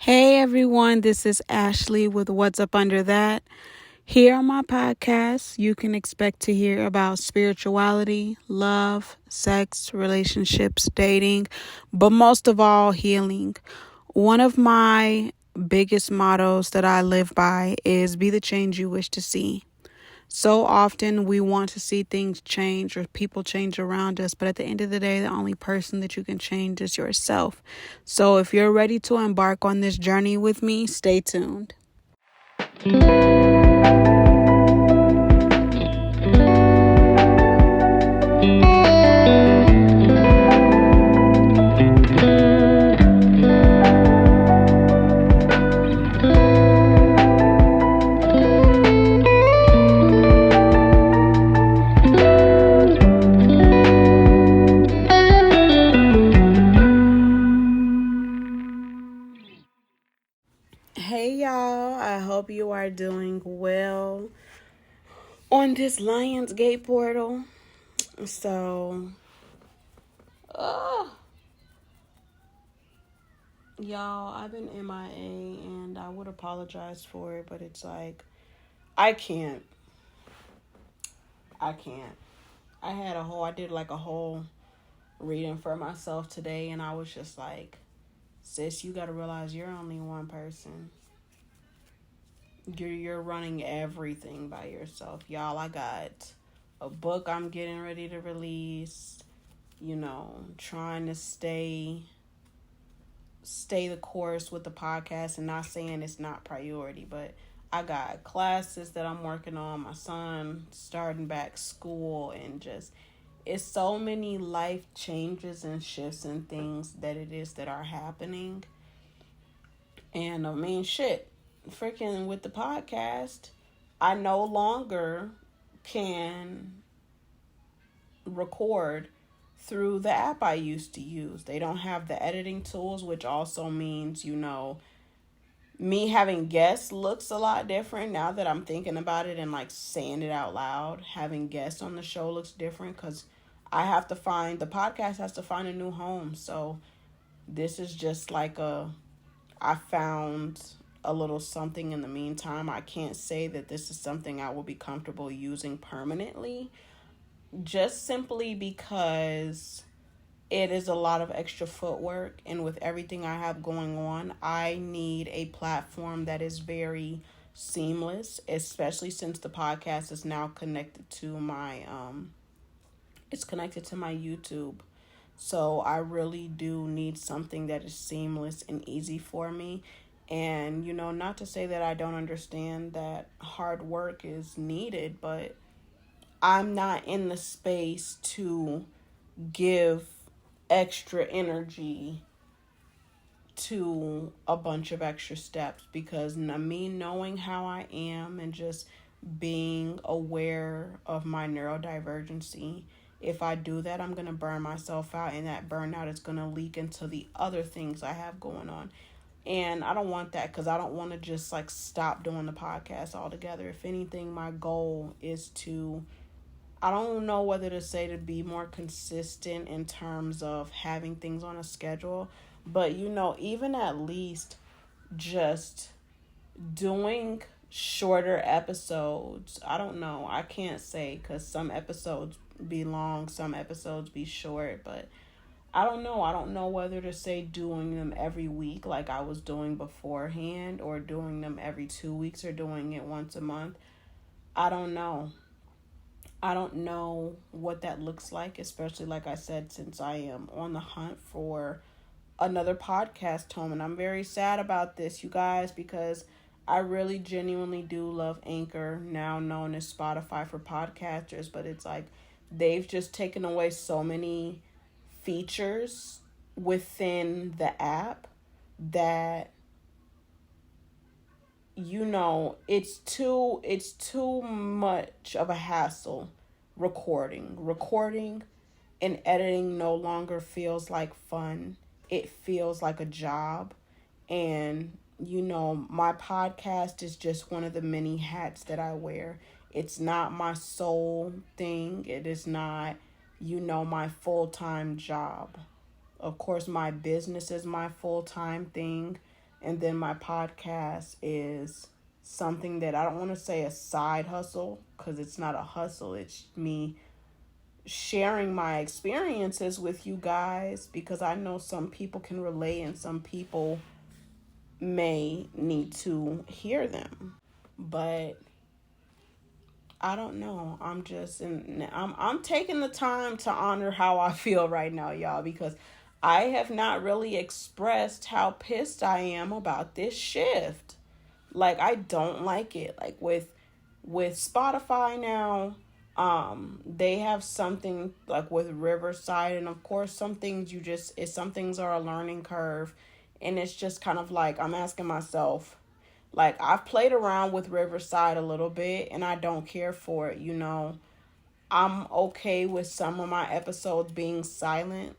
Hey everyone, this is Ashley with What's Up Under That. Here on my podcast, you can expect to hear about spirituality, love, sex, relationships, dating, but most of all, healing. One of my biggest mottos that I live by is be the change you wish to see. So often we want to see things change or people change around us, but at the end of the day, the only person that you can change is yourself. So if you're ready to embark on this journey with me, stay tuned. Hey y'all, I hope you are doing well on this Lionsgate portal. So, uh, y'all, I've been MIA and I would apologize for it, but it's like, I can't. I can't. I did like a whole reading for myself today, and I was just like, sis, you gotta realize you're only one person. You're running everything by yourself. Y'all, I got a book I'm getting ready to release, trying to stay the course with the podcast and not saying it's not priority, but I got classes that I'm working on, my son starting back school, and just it's so many life changes and shifts and things that it is that are happening. And I mean, shit, freaking with the podcast, I no longer can record through the app I used to use. They don't have the editing tools, which also means, me having guests looks a lot different now that I'm thinking about it and like saying it out loud. Having guests on the show looks different because the podcast has to find a new home. So this is just like I found a little something in the meantime. I can't say that this is something I will be comfortable using permanently, just simply because it is a lot of extra footwork, and with everything I have going on, I need a platform that is very seamless, especially since the podcast is now connected to my it's connected to my YouTube. So I really do need something that is seamless and easy for me. And, not to say that I don't understand that hard work is needed, but I'm not in the space to give extra energy to a bunch of extra steps, because me knowing how I am and just being aware of my neurodivergency, if I do that, I'm going to burn myself out, and that burnout is going to leak into the other things I have going on. And I don't want that, because I don't want to just like stop doing the podcast altogether. If anything, my goal is to, I don't know whether to say to be more consistent in terms of having things on a schedule, but even at least just doing shorter episodes. I don't know. I can't say, because some episodes be long, some episodes be short, but I don't know. I don't know whether to say doing them every week like I was doing beforehand, or doing them every 2 weeks, or doing it once a month. I don't know. I don't know what that looks like, especially like I said, since I am on the hunt for another podcast home. And I'm very sad about this, you guys, because I really genuinely do love Anchor, now known as Spotify for podcasters, but it's like they've just taken away so many features within the app that it's too much of a hassle. Recording and editing no longer feels like fun. It feels like a job. And my podcast is just one of the many hats that I wear. It's not my sole thing. It is not my full-time job. Of course, my business is my full-time thing, And then my podcast is something that I don't want to say a side hustle, because it's not a hustle. It's me sharing my experiences with you guys, because I know some people can relate and some people may need to hear them. But I don't know. I'm taking the time to honor how I feel right now, y'all, because I have not really expressed how pissed I am about this shift. Like, I don't like it. Like, with Spotify now, they have something like with Riverside, and of course some things are a learning curve, and it's just kind of like I'm asking myself, like, I've played around with Riverside a little bit and I don't care for it, I'm okay with some of my episodes being silent,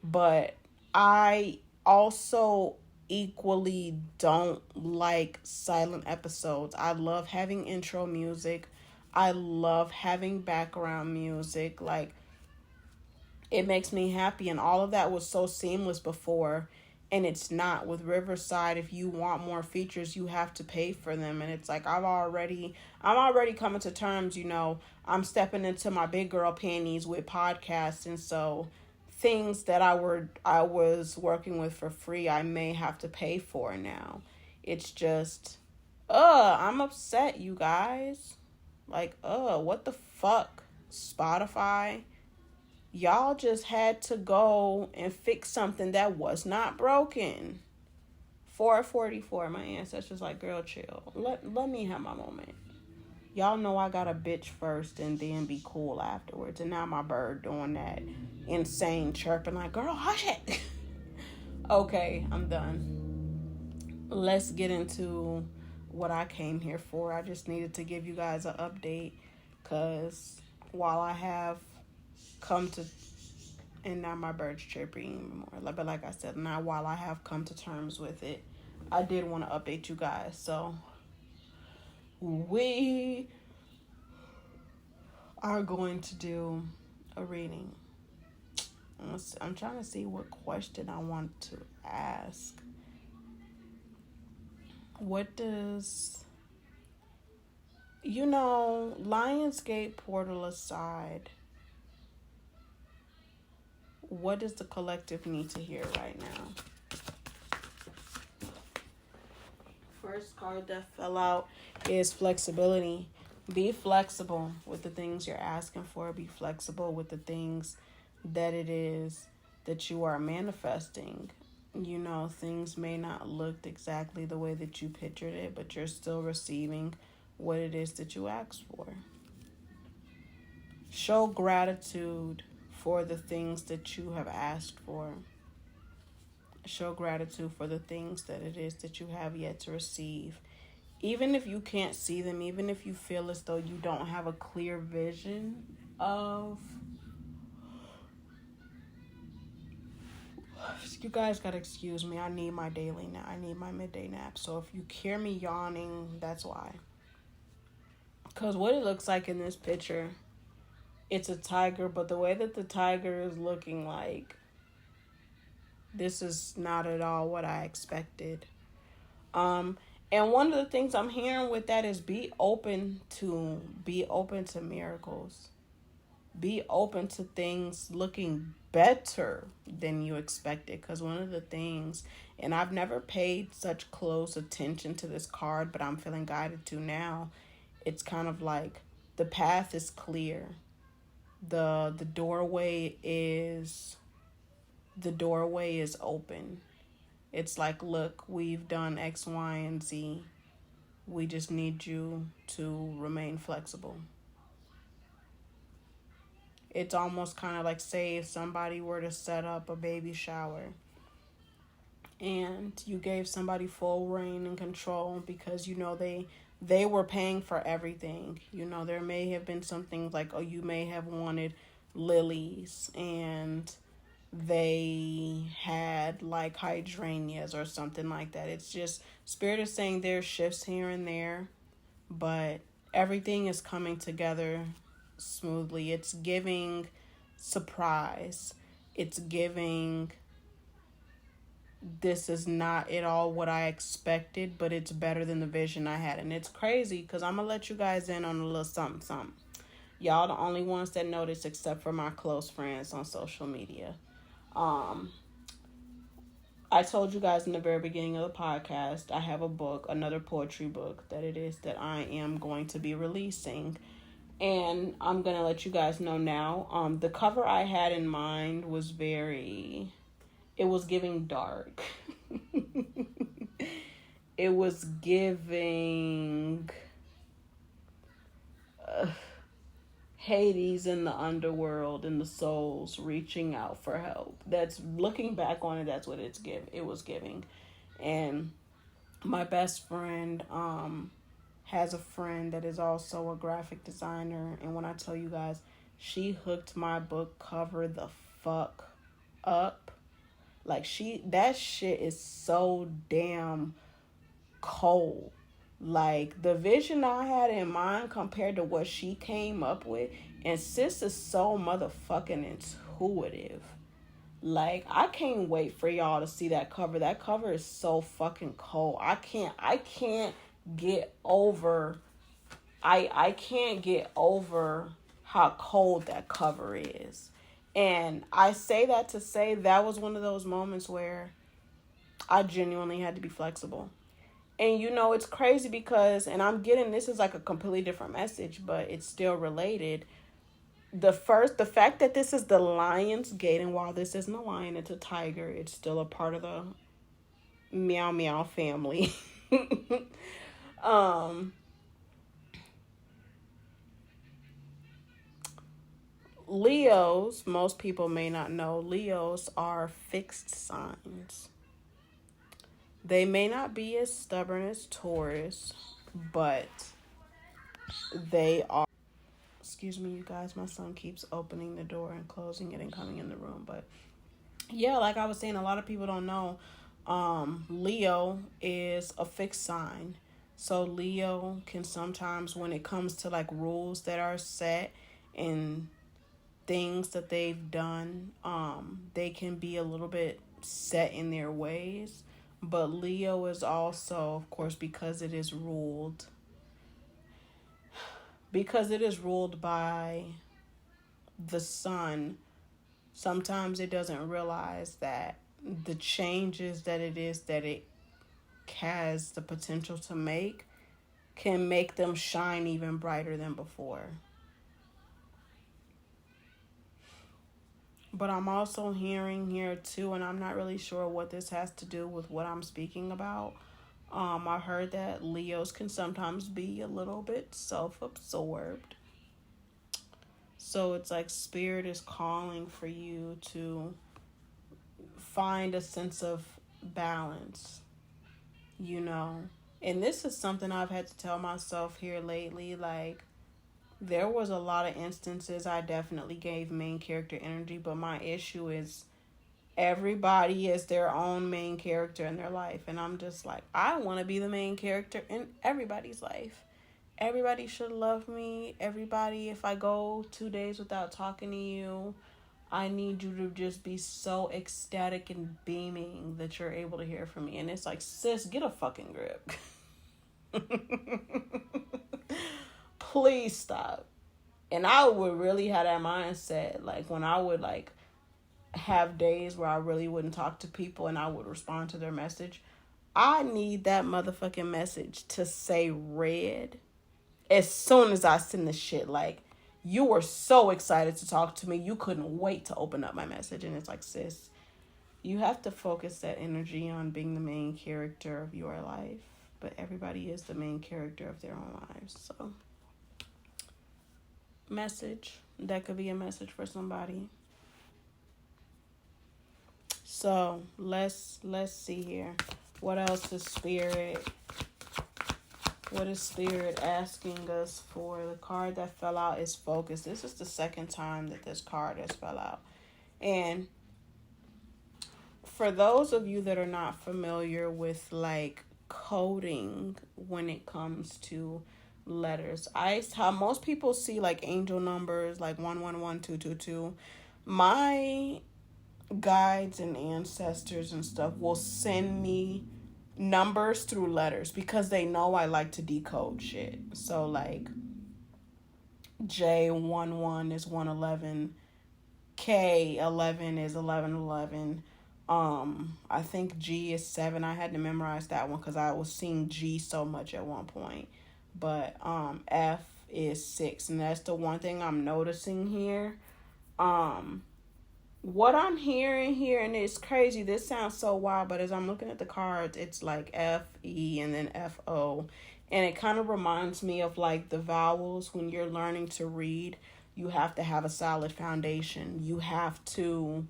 but I also equally don't like silent episodes. I love having intro music. I love having background music. Like, it makes me happy, and all of that was so seamless before, and it's not with Riverside. If you want more features, you have to pay for them, and it's like I'm already coming to terms, I'm stepping into my big girl panties with podcasts, and so things that I was working with for free, I may have to pay for now. It's just I'm upset, you guys. Like, what the fuck, Spotify? Y'all just had to go and fix something that was not broken. 444, my ancestors like, girl, chill. Let me have my moment. Y'all know I got a bitch first and then be cool afterwards. And now my bird doing that insane chirping like, girl, hush it. Okay, I'm done. Let's get into what I came here for. I just needed to give you guys an update, because while I have come to, and now my bird's chirping more, but like I said, now while I have come to terms with it, I did want to update you guys. So we are going to do a reading. I'm trying to see what question I want to ask. What does, Lionsgate portal aside, what does the collective need to hear right now? First card that fell out is flexibility. Be flexible with the things you're asking for. Be flexible with the things that it is that you are manifesting. Things may not look exactly the way that you pictured it, but you're still receiving what it is that you asked for. Show gratitude for the things that you have asked for. Show gratitude for the things that it is that you have yet to receive. Even if you can't see them, even if you feel as though you don't have a clear vision of, you guys gotta excuse me, I need my daily nap. I need my midday nap. So if you hear me yawning, that's why. Because what it looks like in this picture, it's a tiger, but the way that the tiger is looking, like, this is not at all what I expected. And one of the things I'm hearing with that is be open to miracles. Be open to things looking better than you expected. Because one of the things, and I've never paid such close attention to this card, but I'm feeling guided to now. It's kind of like the path is clear. The doorway is open. It's like, look, we've done X, Y, and Z. We just need you to remain flexible. It's almost kind of like, say if somebody were to set up a baby shower and you gave somebody full reign and control, because they were paying for everything. There may have been some things like, you may have wanted lilies and they had like hydrangeas or something like that. It's just, Spirit is saying there's shifts here and there, but everything is coming together smoothly. It's giving surprise. It's giving this is not at all what I expected, but it's better than the vision I had. And it's crazy because I'm going to let you guys in on a little something, something. Y'all the only ones that notice except for my close friends on social media. I told you guys in the very beginning of the podcast, I have a book, another poetry book that I am going to be releasing. And I'm going to let you guys know now. The cover I had in mind was it was giving dark. It was giving Hades in the underworld and the souls reaching out for help. That's, looking back on it, that's what it was giving. And my best friend has a friend that is also a graphic designer, and when I tell you guys, she hooked my book cover the fuck up. Like, that shit is so damn cold. Like, the vision I had in mind compared to what she came up with, and sis is so motherfucking intuitive. Like, I can't wait for y'all to see that cover. That cover is so fucking cold. I can't get over I can't get over how cold that cover is. And I say that to say that was one of those moments where I genuinely had to be flexible. And you know, it's crazy because, and I'm getting, this is like a completely different message, but it's still related. The fact that this is the Lion's Gate, and while this isn't a lion, it's a tiger, it's still a part of the meow meow family. Leos, most people may not know, Leos are fixed signs. They may not be as stubborn as Taurus, but they are. Excuse me, you guys. My son keeps opening the door and closing it and coming in the room. But yeah, like I was saying, a lot of people don't know. Leo is a fixed sign. So Leo can sometimes, when it comes to like rules that are set and things that they've done, they can be a little bit set in their ways. But Leo is also, of course, because it is ruled by the sun, sometimes it doesn't realize that the changes that it has the potential to make can make them shine even brighter than before. But I'm also hearing here too, and I'm not really sure what this has to do with what I'm speaking about. I heard that Leos can sometimes be a little bit self-absorbed. So it's like spirit is calling for you to find a sense of balance, you know. And this is something I've had to tell myself here lately. Like, there was a lot of instances I definitely gave main character energy, but my issue is everybody is their own main character in their life. And I'm just like, I want to be the main character in everybody's life. Everybody should love me. Everybody, if I go 2 days without talking to you, I need you to just be so ecstatic and beaming that you're able to hear from me. And it's like, sis, get a fucking grip. Please stop. And I would really have that mindset, like, when I would like have days where I really wouldn't talk to people and I would respond to their message. I need that motherfucking message to say read as soon as I send the shit. Like, you were so excited to talk to me, you couldn't wait to open up my message. And it's like, sis, you have to focus that energy on being the main character of your life. But everybody is the main character of their own lives. So, message. That could be a message for somebody. So, let's see here. What else is Spirit? What is Spirit asking us for? The card that fell out is Focus. This is the second time that this card has fell out. And for those of you that are not familiar with like coding when it comes to letters, how most people see like angel numbers like 111 222. My guides and ancestors and stuff will send me numbers through letters because they know I like to decode shit. So like J11 is 111, K11 is 1111. I think G is 7. I had to memorize that one cuz I was seeing G so much at one point. But F is 6, and that's the one thing I'm noticing here. What I'm hearing here, and it's crazy, this sounds so wild, but as I'm looking at the cards, it's like F, E, and then F, O. And it kind of reminds me of like the vowels when you're learning to read. You have to have a solid foundation. You have to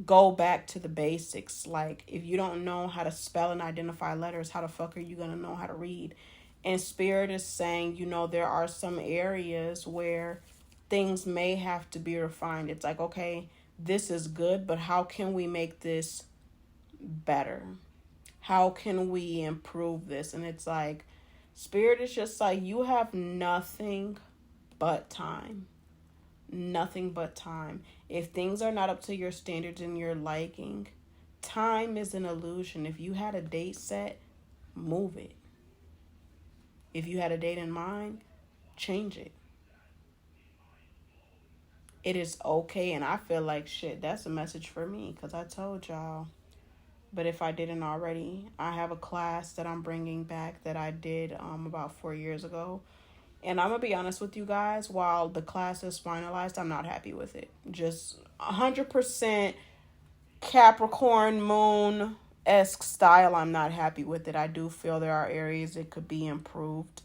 go back to the basics. Like, if you don't know how to spell and identify letters, how the fuck are you going to know how to read? And Spirit is saying, there are some areas where things may have to be refined. It's like, okay, this is good, but how can we make this better? How can we improve this? And it's like, Spirit is just like, you have nothing but time. Nothing but time. If things are not up to your standards and your liking, time is an illusion. If you had a date set, move it. If you had a date in mind, change it. It is okay. And I feel like shit, that's a message for me because I told y'all. But if I didn't already, I have a class that I'm bringing back that I did about 4 years ago. And I'm going to be honest with you guys, while the class is finalized, I'm not happy with it. Just 100% Capricorn moon-esque style, I'm not happy with it. I do feel there are areas it could be improved.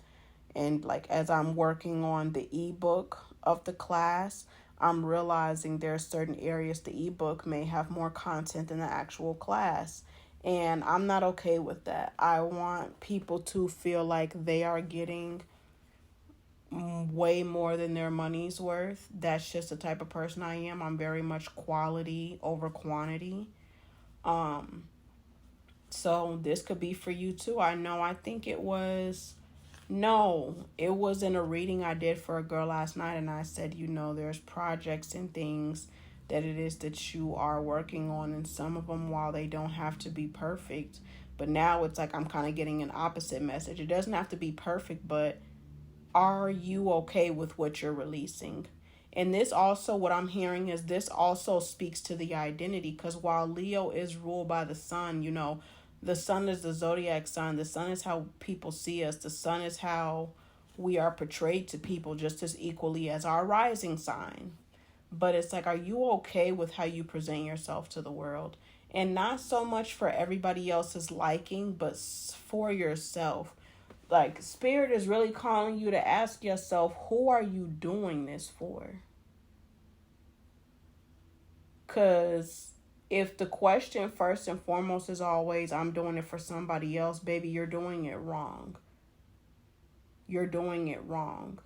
And like as I'm working on the ebook of the class, I'm realizing there are certain areas the ebook may have more content than the actual class. And I'm not okay with that. I want people to feel like they are getting way more than their money's worth. That's just the type of person I am. I'm very much quality over quantity. So this could be for you too. I think it was in a reading I did for a girl last night, and I said, there's projects and things that it is that you are working on, and some of them, while they don't have to be perfect, but now it's like I'm kind of getting an opposite message. It doesn't have to be perfect, but are you okay with what you're releasing? And this also, what I'm hearing is this also speaks to the identity, because while Leo is ruled by the sun, the sun is the zodiac sign. The sun is how people see us. The sun is how we are portrayed to people just as equally as our rising sign. But it's like, are you okay with how you present yourself to the world? And not so much for everybody else's liking, but for yourself. Like, Spirit is really calling you to ask yourself, who are you doing this for? Because if the question first and foremost is always, I'm doing it for somebody else, baby, you're doing it wrong. You're doing it wrong.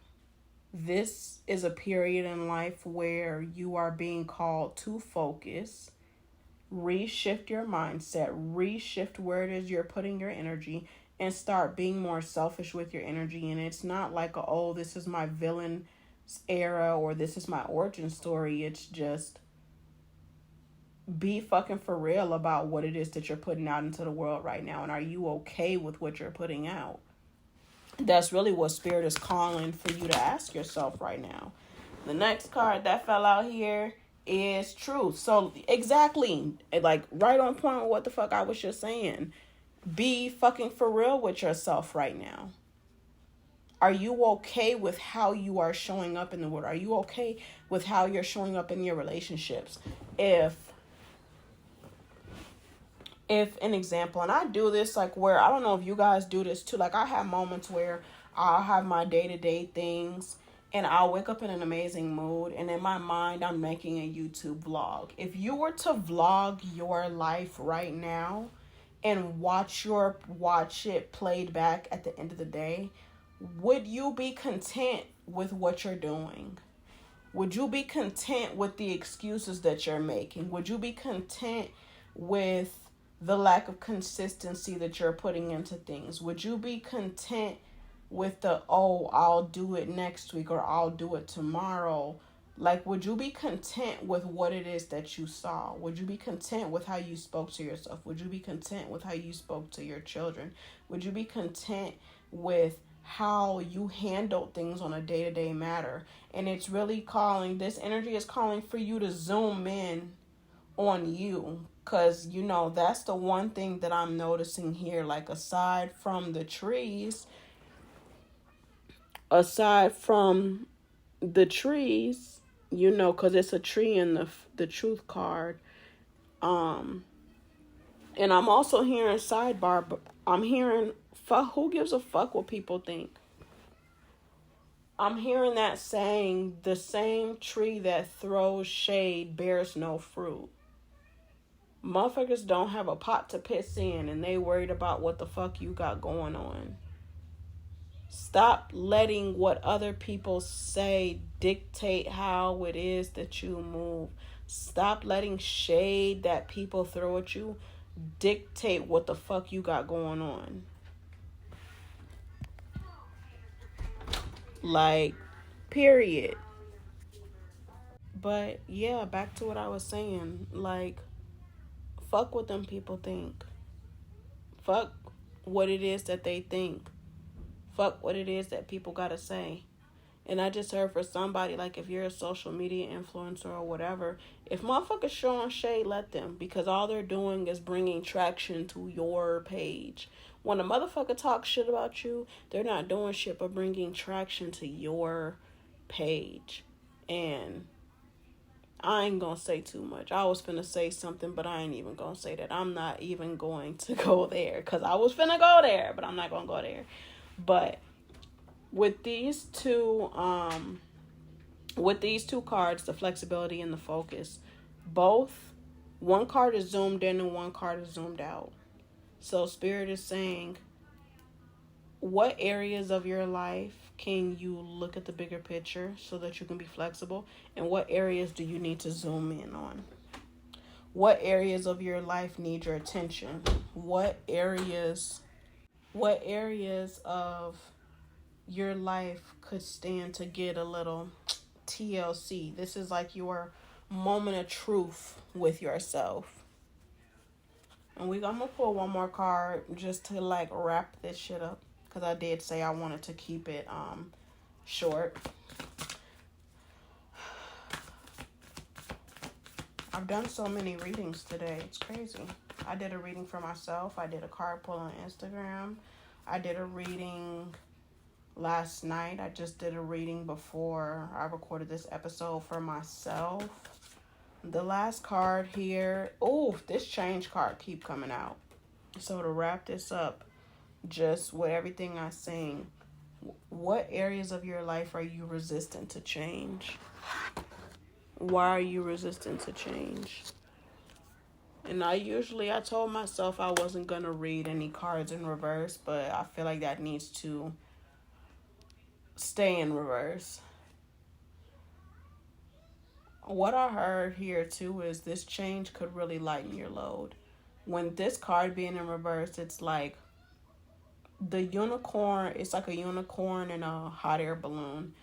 This is a period in life where you are being called to focus, reshift your mindset, reshift where it is you're putting your energy, and start being more selfish with your energy. And it's not like, this is my villain era or this is my origin story. It's just, be fucking for real about what it is that you're putting out into the world right now. And are you okay with what you're putting out? That's really what Spirit is calling for you to ask yourself right now. The next card that fell out here is Truth. So exactly, like right on point with what the fuck I was just saying. Be fucking for real with yourself right now. Are you okay with how you are showing up in the world? Are you okay with how you're showing up in your relationships? If an example, and I do this like where, I don't know if you guys do this too, like I have moments where I'll have my day-to-day things and I'll wake up in an amazing mood, and in my mind I'm making a YouTube vlog. If you were to vlog your life right now and watch it played back at the end of the day, would you be content with what you're doing? Would you be content with the excuses that you're making? Would you be content with the lack of consistency that you're putting into things? Would you be content with I'll do it next week or I'll do it tomorrow Like, would you be content with what it is that you saw? Would you be content with how you spoke to yourself? Would you be content with how you spoke to your children? Would you be content with how you handled things on a day-to-day matter? And it's really calling, this energy is calling for you to zoom in on you. Because, you know, that's the one thing that I'm noticing here. Like, aside from the trees, you know, because it's a tree in the truth card. And I'm also hearing sidebar, but I'm hearing, fuck, who gives a fuck what people think? I'm hearing that saying, the same tree that throws shade bears no fruit. Motherfuckers don't have a pot to piss in, and they worried about what the fuck you got going on. Stop letting what other people say dictate how it is that you move. Stop letting shade that people throw at you dictate what the fuck you got going on. Like, period. But yeah, back to what I was saying. Like, fuck what them people think. Fuck what it is that they think. Fuck what it is that people gotta say. And I just heard for somebody, like, if you're a social media influencer or whatever, if motherfuckers showing shade, let them. Because all they're doing is bringing traction to your page. When a motherfucker talks shit about you, they're not doing shit but bringing traction to your page. And I ain't gonna say too much. I was finna say something, but I ain't even gonna say that. I'm not even going to go there. Because I was finna go there, but I'm not gonna go there. But with these two cards, the flexibility and the focus, one card is zoomed in and one card is zoomed out. So Spirit is saying, what areas of your life can you look at the bigger picture so that you can be flexible, and what areas do you need to zoom in on? What areas of your life need your attention? What areas of your life could stand to get a little TLC? This is like your moment of truth with yourself. And I'm gonna pull one more card just to like wrap this shit up, because I did say I wanted to keep it short. I've done so many readings today. It's crazy. I did a reading for myself. I did a card pull on Instagram. I did a reading last night. I just did a reading before I recorded this episode for myself. The last card here. Oh, this change card keep coming out. So to wrap this up, just with everything I'm saying, what areas of your life are you resistant to change? Why are you resistant to change? And I told myself I wasn't going to read any cards in reverse, but I feel like that needs to stay in reverse. What I heard here too is this change could really lighten your load. When this card being in reverse, it's like it's like a unicorn in a hot air balloon.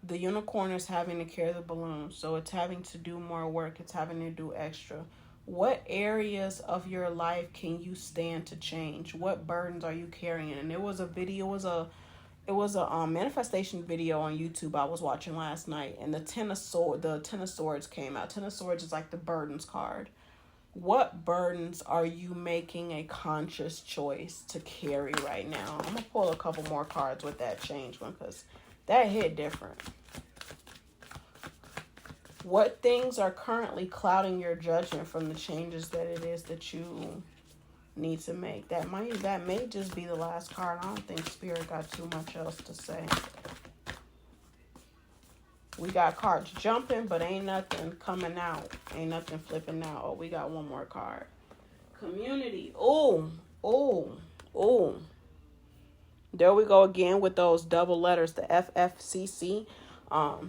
The unicorn is having to carry the balloon, so it's having to do more work. It's having to do extra. What areas of your life can you stand to change? What burdens are you carrying? And it was a manifestation video on YouTube I was watching last night, and the Ten of Swords came out. Ten of Swords is like the burdens card. What burdens are you making a conscious choice to carry right now? I'm gonna pull a couple more cards with that change one, because that hit different. What things are currently clouding your judgment from the changes that it is that you need to make? That may just be the last card. I don't think Spirit got too much else to say. We got cards jumping, but ain't nothing coming out. Ain't nothing flipping out. Oh, we got one more card. Community. Oh. There we go again with those double letters, the FFCC.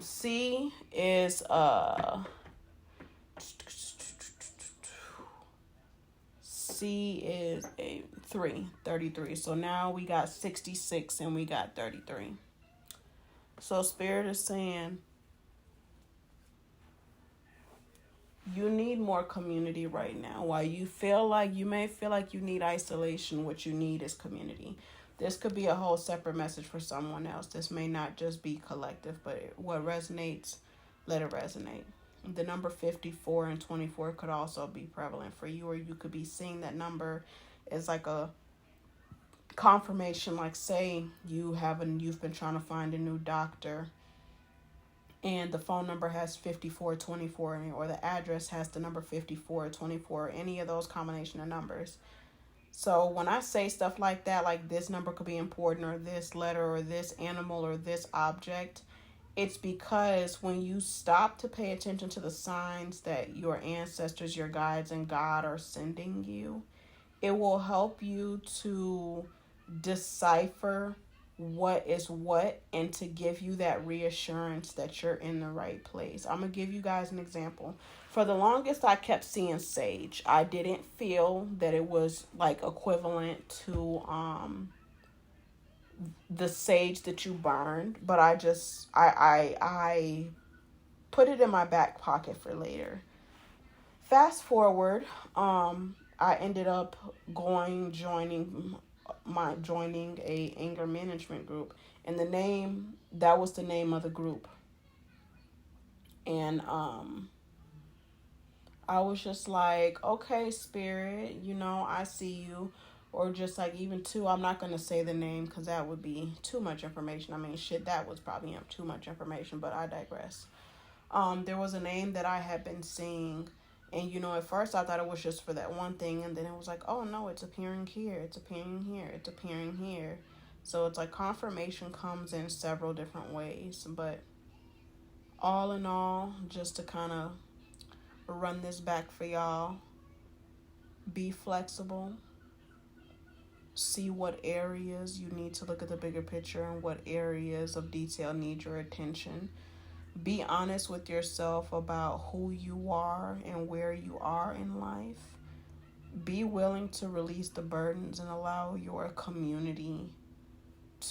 C is a 33. So now we got 66 and we got 33. So Spirit is saying, You need more community right now. While you may feel like you need isolation, what you need is community. This could be a whole separate message for someone else. This may not just be collective, but what resonates, let it resonate. The number 54 and 24 could also be prevalent for you, or you could be seeing that number as like a confirmation. Like, say you've been trying to find a new doctor, and the phone number has 5424 in it, or the address has the number 5424, any of those combination of numbers. So when I say stuff like that, like this number could be important, or this letter, or this animal, or this object, it's because when you stop to pay attention to the signs that your ancestors, your guides, and God are sending you, it will help you to decipher what is what, and to give you that reassurance that you're in the right place. I'm going to give you guys an example. For the longest, I kept seeing sage. I didn't feel that it was like equivalent to the sage that you burned, but I put it in my back pocket for later. Fast forward, I ended up joining a anger management group, and that was the name of the group. And I was just like, okay, spirit, I see you. Or just like, even too, I'm not going to say the name because that would be too much information. I mean, shit, that was probably too much information, but I digress. There was a name that I had been seeing, and at first I thought it was just for that one thing, and then it was like, oh no, it's appearing here, it's appearing here, it's appearing here. So it's like confirmation comes in several different ways. But all in all, just to kind of run this back for y'all, be flexible. See what areas you need to look at the bigger picture, and what areas of detail need your attention. Be honest with yourself about who you are and where you are in life. Be willing to release the burdens and allow your community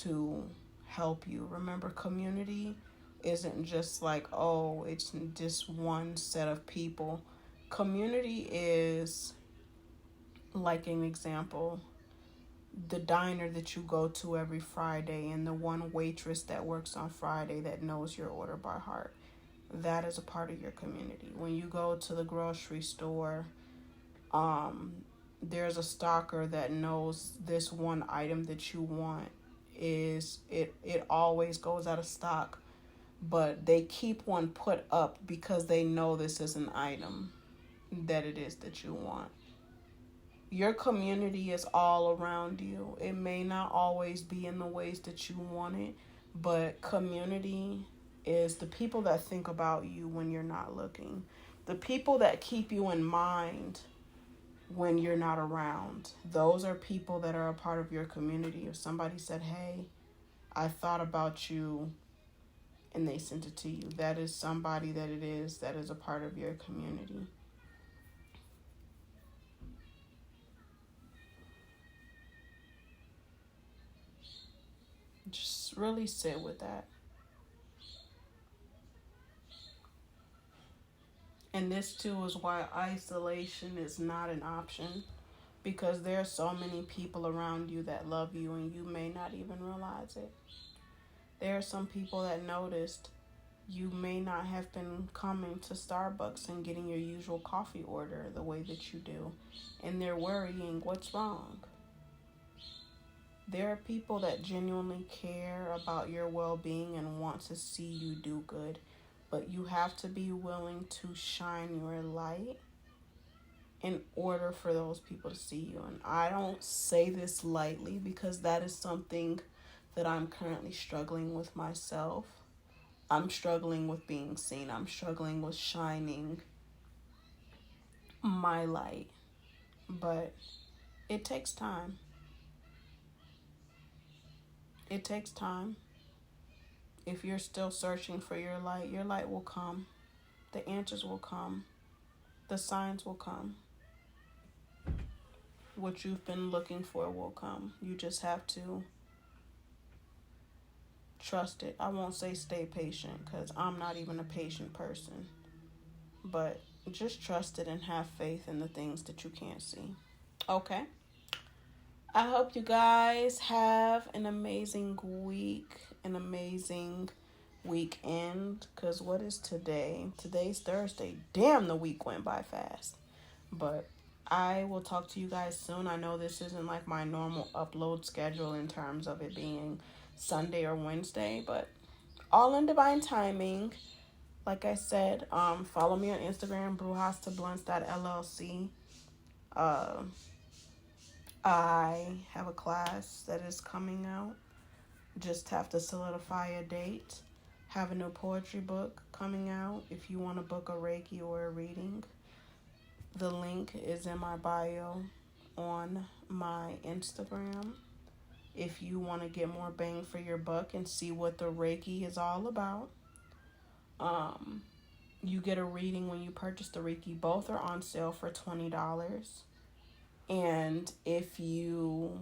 to help you. Remember, community isn't just like, oh, it's just one set of people. Community is, like an example, the diner that you go to every Friday, and the one waitress that works on Friday that knows your order by heart. That is a part of your community. When you go to the grocery store, there's a stalker that knows this one item that you want it always goes out of stock, but they keep one put up because they know this is an item that it is that you want. Your community is all around you. It may not always be in the ways that you want it, but community is the people that think about you when you're not looking. The people that keep you in mind when you're not around. Those are people that are a part of your community. If somebody said, hey, I thought about you, and they sent it to you, that is somebody that is a part of your community. Just really sit with that. And this too is why isolation is not an option, because there are so many people around you that love you and you may not even realize it. There are some people that noticed you may not have been coming to Starbucks and getting your usual coffee order the way that you do, and they're worrying, what's wrong? There are people that genuinely care about your well-being and want to see you do good, but you have to be willing to shine your light in order for those people to see you. And I don't say this lightly, because that is something that I'm currently struggling with myself. I'm struggling with being seen. I'm struggling with shining my light. But it takes time. It takes time. If you're still searching for your light will come. The answers will come. The signs will come. What you've been looking for will come. You just have to trust it. I won't say stay patient, because I'm not even a patient person. But just trust it and have faith in the things that you can't see. Okay. I hope you guys have an amazing week, an amazing weekend. Because what is today? Today's Thursday. Damn, the week went by fast. But I will talk to you guys soon. I know this isn't like my normal upload schedule in terms of it being Sunday or Wednesday, but all in divine timing. Like I said, follow me on Instagram, brewhouse2blunts.llc. Uh, I have a class that is coming out. Just have to solidify a date. Have a new poetry book coming out if you want to book a Reiki or a reading. The link is in my bio on my Instagram. If you want to get more bang for your buck and see what the Reiki is all about. You get a reading when you purchase the Reiki. Both are on sale for $20. And if you,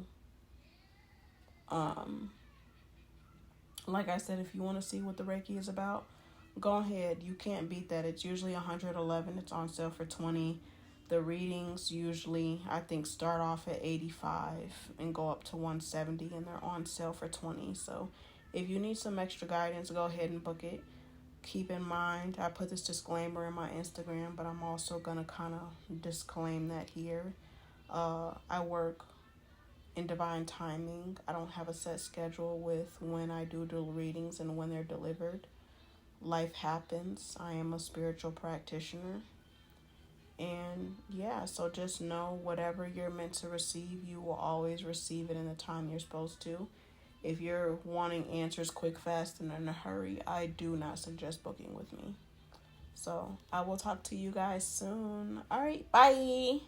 like I said, if you want to see what the Reiki is about, go ahead. You can't beat that. It's usually $111. It's on sale for $20. The readings usually, I think, start off at $85 and go up to $170, and they're on sale for $20. So if you need some extra guidance, go ahead and book it. Keep in mind, I put this disclaimer in my Instagram, but I'm also going to kind of disclaim that here. I work in divine timing. I don't have a set schedule with when I do readings and when they're delivered. Life happens. I am a spiritual practitioner. And yeah, so just know whatever you're meant to receive, you will always receive it in the time you're supposed to. If you're wanting answers quick, fast, and in a hurry, I do not suggest booking with me. So I will talk to you guys soon. All right, bye.